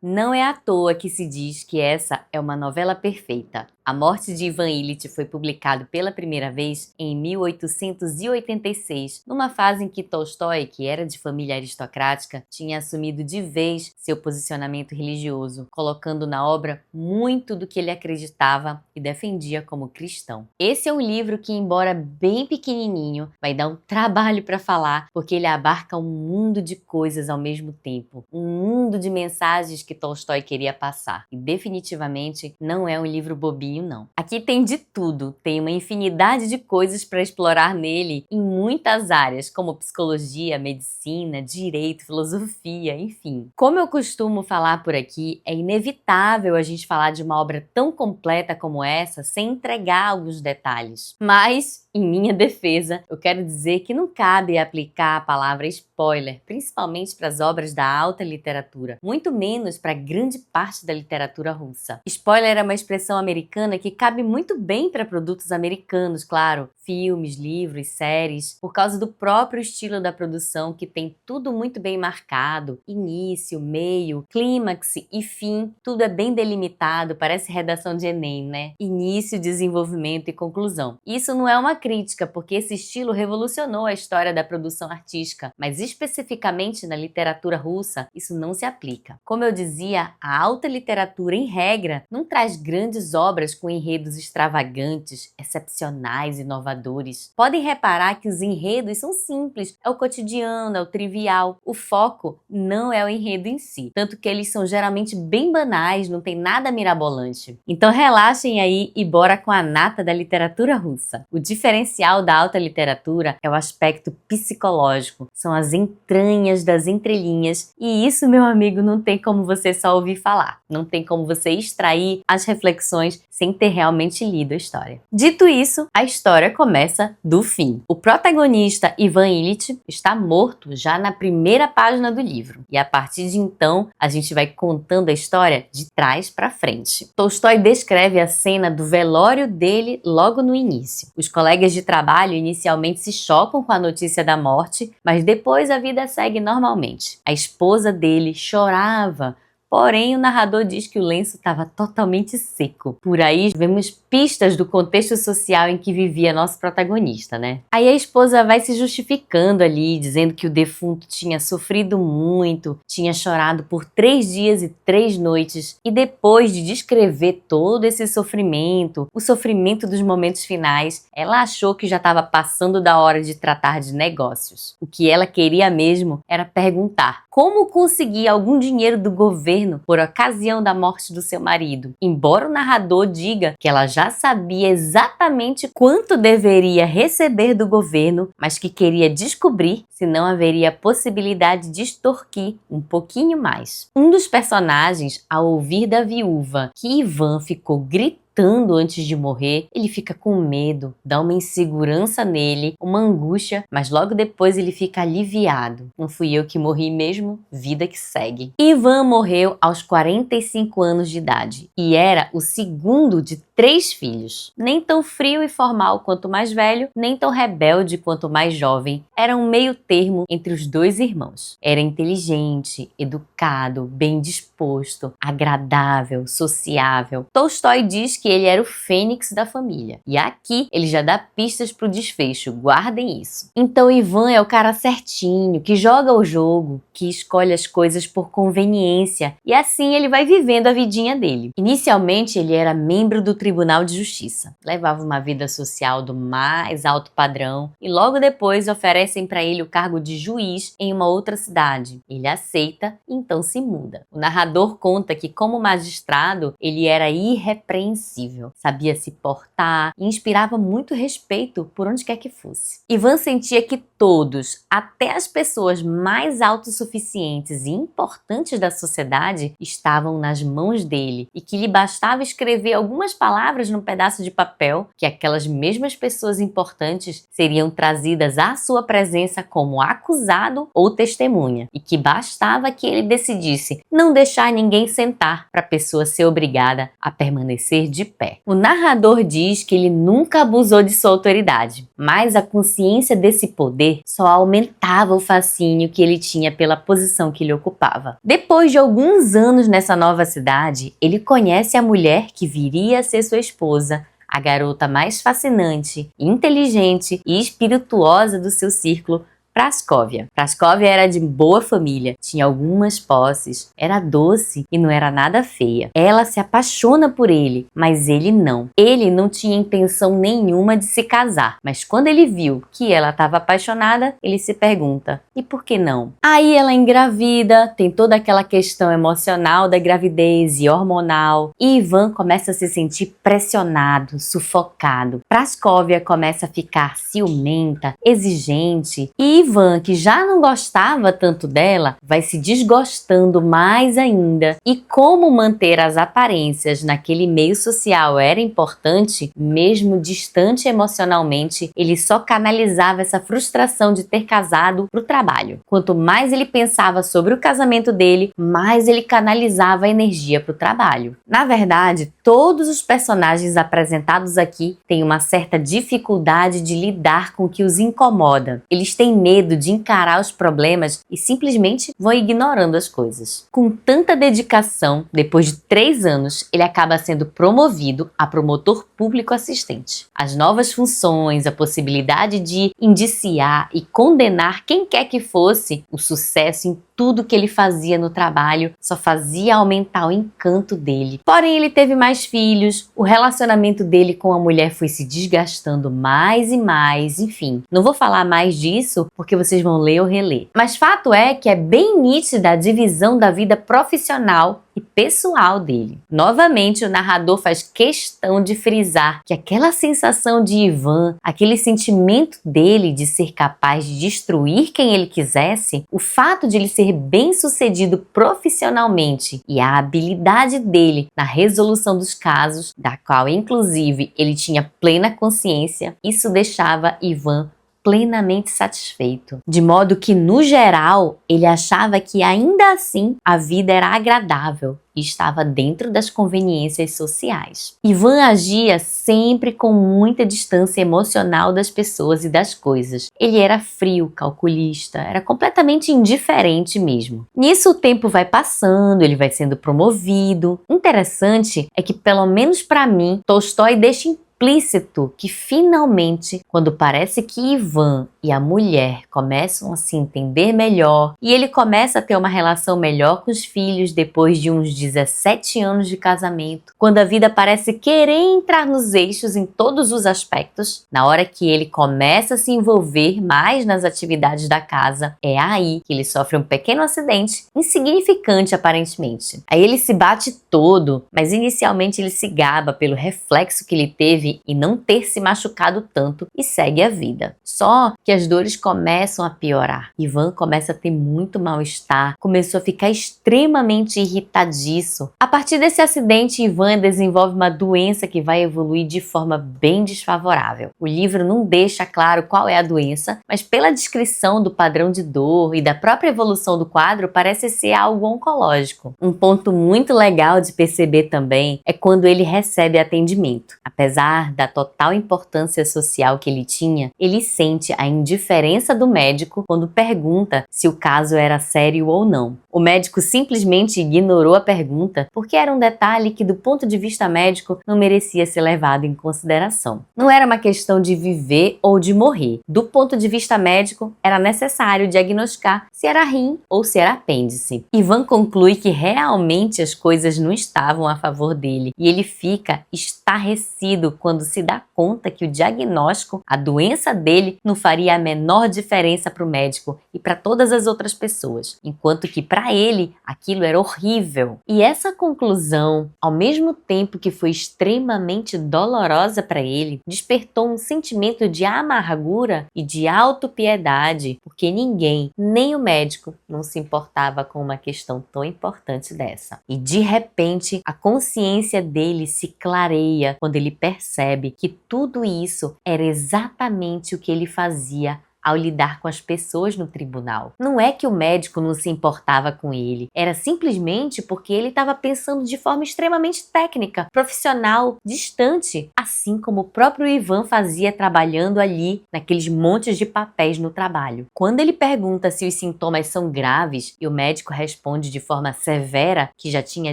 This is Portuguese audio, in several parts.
Não é à toa que se diz que essa é uma novela perfeita. A Morte de Ivan Ilitch foi publicado pela primeira vez em 1886, numa fase em que Tolstói, que era de família aristocrática, tinha assumido de vez seu posicionamento religioso, colocando na obra muito do que ele acreditava e defendia como cristão. Esse é um livro que, embora bem pequenininho, vai dar um trabalho para falar, porque ele abarca um mundo de coisas ao mesmo tempo, um mundo de mensagens que Tolstói queria passar. E definitivamente não é um livro bobinho, não. Aqui tem de tudo, tem uma infinidade de coisas para explorar nele em muitas áreas, como psicologia, medicina, direito, filosofia, enfim. Como eu costumo falar por aqui, é inevitável a gente falar de uma obra tão completa como essa sem entregar alguns detalhes. Mas, em minha defesa, eu quero dizer que não cabe aplicar a palavra spoiler, principalmente para as obras da alta literatura, muito menos para grande parte da literatura russa. Spoiler é uma expressão americana que cabe muito bem para produtos americanos, claro, filmes, livros, séries, por causa do próprio estilo da produção que tem tudo muito bem marcado, início, meio, clímax e fim, tudo é bem delimitado, parece redação de Enem, né? Início, desenvolvimento e conclusão. Isso não é uma crítica, porque esse estilo revolucionou a história da produção artística, mas especificamente na literatura russa, isso não se aplica. Como eu dizia, a alta literatura, em regra, não traz grandes obras com enredos extravagantes, excepcionais, inovadores. Podem reparar que os enredos são simples, é o cotidiano, é o trivial. O foco não é o enredo em si, tanto que eles são geralmente bem banais, não tem nada mirabolante. Então relaxem aí e bora com a nata da literatura russa. O diferencial da alta literatura é o aspecto psicológico, são as entranhas das entrelinhas, e isso, meu amigo, não tem como você só ouvir falar, não tem como você extrair as reflexões sem ter realmente lido a história. Dito isso, a história começa do fim. O protagonista, Ivan Ilitch, está morto já na primeira página do livro, e a partir de então, a gente vai contando a história de trás para frente. Tolstói descreve a cena do velório dele logo no início. Os colegas de trabalho inicialmente se chocam com a notícia da morte, mas depois a vida segue normalmente. A esposa dele chorava, porém o narrador diz que o lenço estava totalmente seco. Por aí vemos pistas do contexto social em que vivia nosso protagonista, né? Aí a esposa vai se justificando ali, dizendo que o defunto tinha sofrido muito, tinha chorado por 3 dias e 3 noites, e depois de descrever todo esse sofrimento, o sofrimento dos momentos finais, ela achou que já estava passando da hora de tratar de negócios. O que ela queria mesmo era perguntar como conseguir algum dinheiro do governo por ocasião da morte do seu marido. Embora o narrador diga que ela já sabia exatamente quanto deveria receber do governo, mas que queria descobrir se não haveria possibilidade de extorquir um pouquinho mais. Um dos personagens, ao ouvir da viúva que Ivan ficou gritando antes de morrer, ele fica com medo, dá uma insegurança nele, uma angústia, mas logo depois ele fica aliviado. Não fui eu que morri mesmo, vida que segue. Ivan morreu aos 45 anos de idade e era o segundo de 3 filhos. Nem tão frio e formal quanto o mais velho, nem tão rebelde quanto o mais jovem. Era um meio termo entre os 2 irmãos. Era inteligente, educado, bem disposto, agradável, sociável. Tolstói diz que ele era o fênix da família. E aqui ele já dá pistas para o desfecho, guardem isso. Então Ivan é o cara certinho, que joga o jogo, que escolhe as coisas por conveniência, e assim ele vai vivendo a vidinha dele. Inicialmente ele era membro do Tribunal de Justiça, levava uma vida social do mais alto padrão, e logo depois oferecem para ele o cargo de juiz em uma outra cidade. Ele aceita e então se muda. O narrador conta que, como magistrado, ele era irrepreensível, sabia se portar e inspirava muito respeito por onde quer que fosse. Ivan sentia que todos, até as pessoas mais autossuficientes e importantes da sociedade, estavam nas mãos dele e que lhe bastava escrever algumas palavras palavras num pedaço de papel que aquelas mesmas pessoas importantes seriam trazidas à sua presença como acusado ou testemunha, e que bastava que ele decidisse não deixar ninguém sentar para a pessoa ser obrigada a permanecer de pé. O narrador diz que ele nunca abusou de sua autoridade, mas a consciência desse poder só aumentava o fascínio que ele tinha pela posição que ele ocupava. Depois de alguns anos nessa nova cidade, ele conhece a mulher que viria a ser sua esposa, a garota mais fascinante, inteligente e espirituosa do seu círculo, Praskovia. Praskovia era de boa família, tinha algumas posses, era doce e não era nada feia. Ela se apaixona por ele, mas ele não. Ele não tinha intenção nenhuma de se casar, mas quando ele viu que ela estava apaixonada, ele se pergunta, e por que não? Aí ela engravida, tem toda aquela questão emocional da gravidez e hormonal, e Ivan começa a se sentir pressionado, sufocado. Praskovia começa a ficar ciumenta, exigente, e Ivan, que já não gostava tanto dela, vai se desgostando mais ainda. E como manter as aparências naquele meio social era importante, mesmo distante emocionalmente, ele só canalizava essa frustração de ter casado pro trabalho. Quanto mais ele pensava sobre o casamento dele, mais ele canalizava a energia pro trabalho. Na verdade, todos os personagens apresentados aqui têm uma certa dificuldade de lidar com o que os incomoda. Eles têm medo de encarar os problemas e simplesmente vão ignorando as coisas. Com tanta dedicação, depois de 3 anos, ele acaba sendo promovido a promotor público assistente. As novas funções, a possibilidade de indiciar e condenar quem quer que fosse, o sucesso em tudo que ele fazia no trabalho só fazia aumentar o encanto dele. Porém, ele teve mais filhos, o relacionamento dele com a mulher foi se desgastando mais e mais, enfim. Não vou falar mais disso porque vocês vão ler ou reler. Mas fato é que é bem nítida a divisão da vida profissional e pessoal dele. Novamente, o narrador faz questão de frisar que aquela sensação de Ivan, aquele sentimento dele de ser capaz de destruir quem ele quisesse, o fato de ele ser bem-sucedido profissionalmente e a habilidade dele na resolução dos casos, da qual inclusive ele tinha plena consciência, isso deixava Ivan plenamente satisfeito. De modo que, no geral, ele achava que ainda assim a vida era agradável e estava dentro das conveniências sociais. Ivan agia sempre com muita distância emocional das pessoas e das coisas. Ele era frio, calculista, era completamente indiferente mesmo. Nisso o tempo vai passando, ele vai sendo promovido. Interessante é que, pelo menos para mim, Tolstói deixa implícito que finalmente, quando parece que Ivan e a mulher começam a se entender melhor e ele começa a ter uma relação melhor com os filhos depois de uns 17 anos de casamento, quando a vida parece querer entrar nos eixos em todos os aspectos, na hora que ele começa a se envolver mais nas atividades da casa, é aí que ele sofre um pequeno acidente, insignificante aparentemente. Aí ele se bate todo, mas inicialmente ele se gaba pelo reflexo que ele teve e não ter se machucado tanto e segue a vida. Só que as dores começam a piorar. Ivan começa a ter muito mal-estar, começou a ficar extremamente irritadiço. A partir desse acidente, Ivan desenvolve uma doença que vai evoluir de forma bem desfavorável. O livro não deixa claro qual é a doença, mas pela descrição do padrão de dor e da própria evolução do quadro, parece ser algo oncológico. Um ponto muito legal de perceber também é quando ele recebe atendimento. Apesar da total importância social que ele tinha, ele sente a indiferença do médico quando pergunta se o caso era sério ou não. O médico simplesmente ignorou a pergunta porque era um detalhe que, do ponto de vista médico, não merecia ser levado em consideração. Não era uma questão de viver ou de morrer. Do ponto de vista médico, era necessário diagnosticar se era rim ou se era apêndice. Ivan conclui que realmente as coisas não estavam a favor dele e ele fica estarrecido quando quando se dá conta que o diagnóstico, a doença dele, não faria a menor diferença para o médico e para todas as outras pessoas, enquanto que para ele aquilo era horrível. E essa conclusão, ao mesmo tempo que foi extremamente dolorosa para ele, despertou um sentimento de amargura e de autopiedade, porque ninguém, nem o médico, não se importava com uma questão tão importante dessa. E de repente, a consciência dele se clareia quando ele percebe que tudo isso era exatamente o que ele fazia ao lidar com as pessoas no tribunal. Não é que o médico não se importava com ele, era simplesmente porque ele estava pensando de forma extremamente técnica, profissional, distante, assim como o próprio Ivan fazia trabalhando ali naqueles montes de papéis no trabalho. Quando ele pergunta se os sintomas são graves e o médico responde de forma severa que já tinha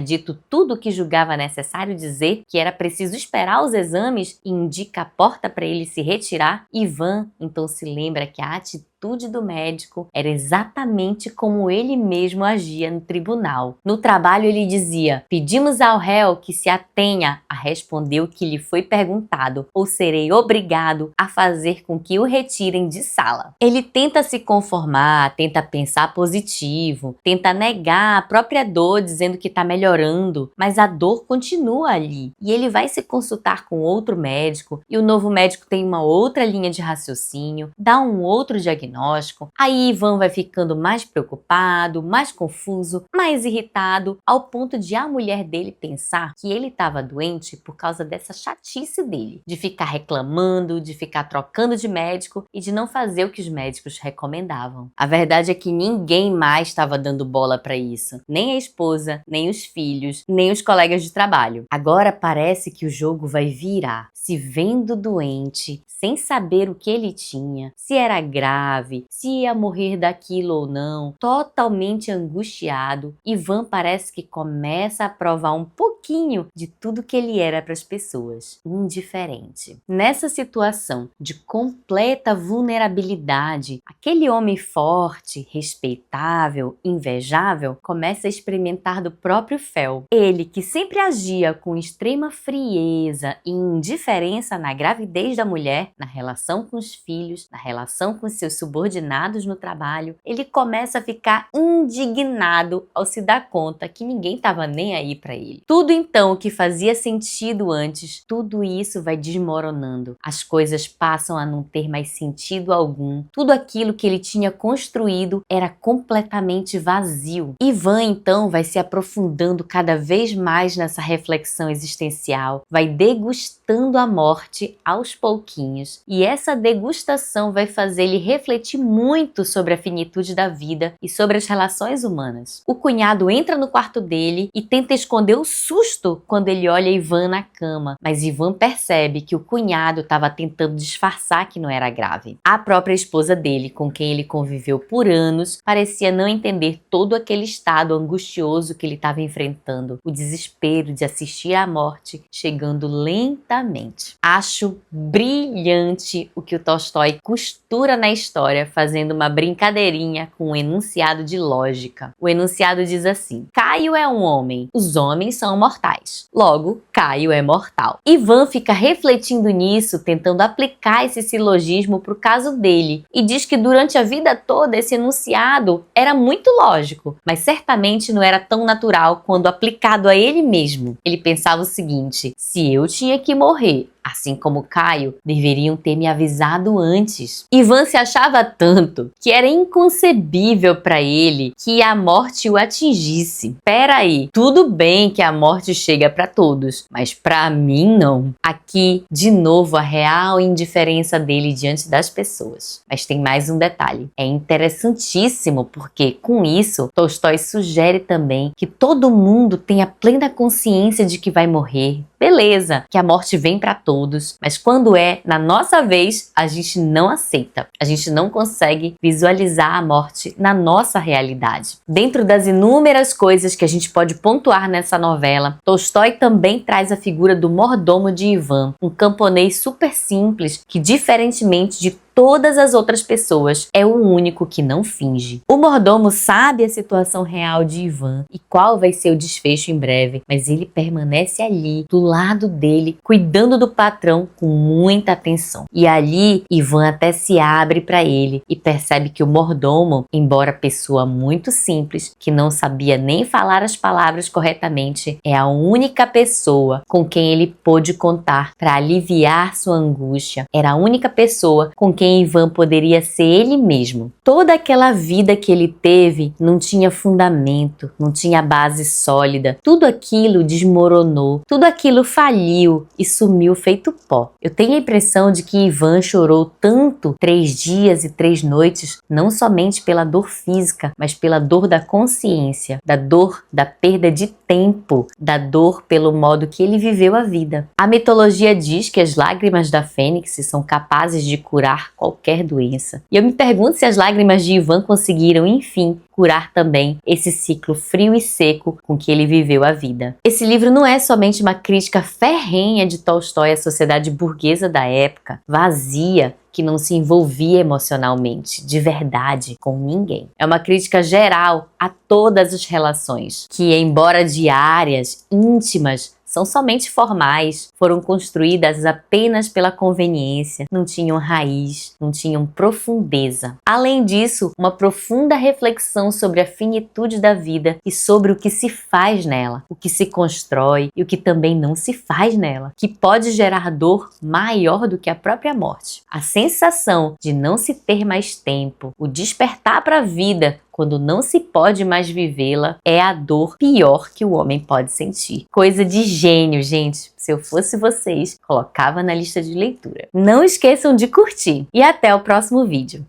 dito tudo o que julgava necessário dizer, que era preciso esperar os exames e indica a porta para ele se retirar, Ivan então se lembra que a atitude do médico era exatamente como ele mesmo agia no tribunal. No trabalho ele dizia: pedimos ao réu que se atenha a responder o que lhe foi perguntado, ou serei obrigado a fazer com que o retirem de sala. Ele tenta se conformar, tenta pensar positivo, tenta negar a própria dor dizendo que está melhorando, mas a dor continua ali. E ele vai se consultar com outro médico e o novo médico tem uma outra linha de raciocínio, dá um outro diagnóstico. Aí Ivan vai ficando mais preocupado, mais confuso, mais irritado, ao ponto de a mulher dele pensar que ele estava doente por causa dessa chatice dele, de ficar reclamando, de ficar trocando de médico e de não fazer o que os médicos recomendavam. A verdade é que ninguém mais estava dando bola para isso, nem a esposa, nem os filhos, nem os colegas de trabalho. Agora parece que o jogo vai virar. Se vendo doente, sem saber o que ele tinha, se era grave, se ia morrer daquilo ou não, totalmente angustiado, Ivan parece que começa a provar um pouquinho de tudo que ele era para as pessoas, indiferente. Nessa situação de completa vulnerabilidade, aquele homem forte, respeitável, invejável, começa a experimentar do próprio fel. Ele, que sempre agia com extrema frieza e indiferença na gravidez da mulher, na relação com os filhos, na relação com seus subordinados no trabalho, ele começa a ficar indignado ao se dar conta que ninguém estava nem aí para ele. Tudo então que fazia sentido antes, tudo isso vai desmoronando. As coisas passam a não ter mais sentido algum. Tudo aquilo que ele tinha construído era completamente vazio. Ivan então vai se aprofundando cada vez mais nessa reflexão existencial, vai degustando a morte aos pouquinhos, e essa degustação vai fazer ele refletir muito sobre a finitude da vida e sobre as relações humanas. O cunhado entra no quarto dele e tenta esconder o susto quando ele olha Ivan na cama, mas Ivan percebe que o cunhado estava tentando disfarçar que não era grave. A própria esposa dele, com quem ele conviveu por anos, parecia não entender todo aquele estado angustioso que ele estava enfrentando, o desespero de assistir à morte chegando lentamente. Acho brilhante o que o Tolstói costura na história, fazendo uma brincadeirinha com um enunciado de lógica. O enunciado diz assim: Caio é um homem, os homens são mortais. Logo, Caio é mortal. Ivan fica refletindo nisso, tentando aplicar esse silogismo para o caso dele, e diz que durante a vida toda esse enunciado era muito lógico, mas certamente não era tão natural quando aplicado a ele mesmo. Ele pensava o seguinte: se eu tinha que morrer, assim como Caio, deveriam ter me avisado antes. Ivan se achava tanto que era inconcebível para ele que a morte o atingisse. Peraí, tudo bem que a morte chega para todos, mas para mim não. Aqui, de novo, a real indiferença dele diante das pessoas. Mas tem mais um detalhe. É interessantíssimo porque, com isso, Tolstói sugere também que todo mundo tenha plena consciência de que vai morrer. Beleza, que a morte vem para todos, mas quando é na nossa vez, a gente não aceita. A gente não consegue visualizar a morte na nossa realidade. Dentro das inúmeras coisas que a gente pode pontuar nessa novela, Tolstói também traz a figura do mordomo de Ivan, um camponês super simples que, diferentemente de todas as outras pessoas, é o único que não finge. O mordomo sabe a situação real de Ivan e qual vai ser o desfecho em breve, mas ele permanece ali, do lado dele, cuidando do patrão com muita atenção. E ali, Ivan até se abre para ele e percebe que o mordomo, embora pessoa muito simples, que não sabia nem falar as palavras corretamente, é a única pessoa com quem ele pôde contar para aliviar sua angústia. Era a única pessoa com quem Ivan poderia ser ele mesmo. Toda aquela vida que ele teve não tinha fundamento, não tinha base sólida. Tudo aquilo desmoronou, tudo aquilo faliu e sumiu feito pó. Eu tenho a impressão de que Ivan chorou tanto 3 dias e 3 noites, não somente pela dor física, mas pela dor da consciência, da dor da perda de tempo, da dor pelo modo que ele viveu a vida. A mitologia diz que as lágrimas da Fênix são capazes de curar qualquer doença. E eu me pergunto se as lágrimas de Ivan conseguiram, enfim, curar também esse ciclo frio e seco com que ele viveu a vida. Esse livro não é somente uma crítica ferrenha de Tolstói à sociedade burguesa da época, vazia, que não se envolvia emocionalmente, de verdade, com ninguém. É uma crítica geral a todas as relações, que, embora diárias, íntimas, são somente formais, foram construídas apenas pela conveniência, não tinham raiz, não tinham profundeza. Além disso, uma profunda reflexão sobre a finitude da vida e sobre o que se faz nela, o que se constrói e o que também não se faz nela, que pode gerar dor maior do que a própria morte. A sensação de não se ter mais tempo, o despertar para a vida quando não se pode mais vivê-la, é a dor pior que o homem pode sentir. Coisa de gênio, gente. Se eu fosse vocês, colocava na lista de leitura. Não esqueçam de curtir e até o próximo vídeo.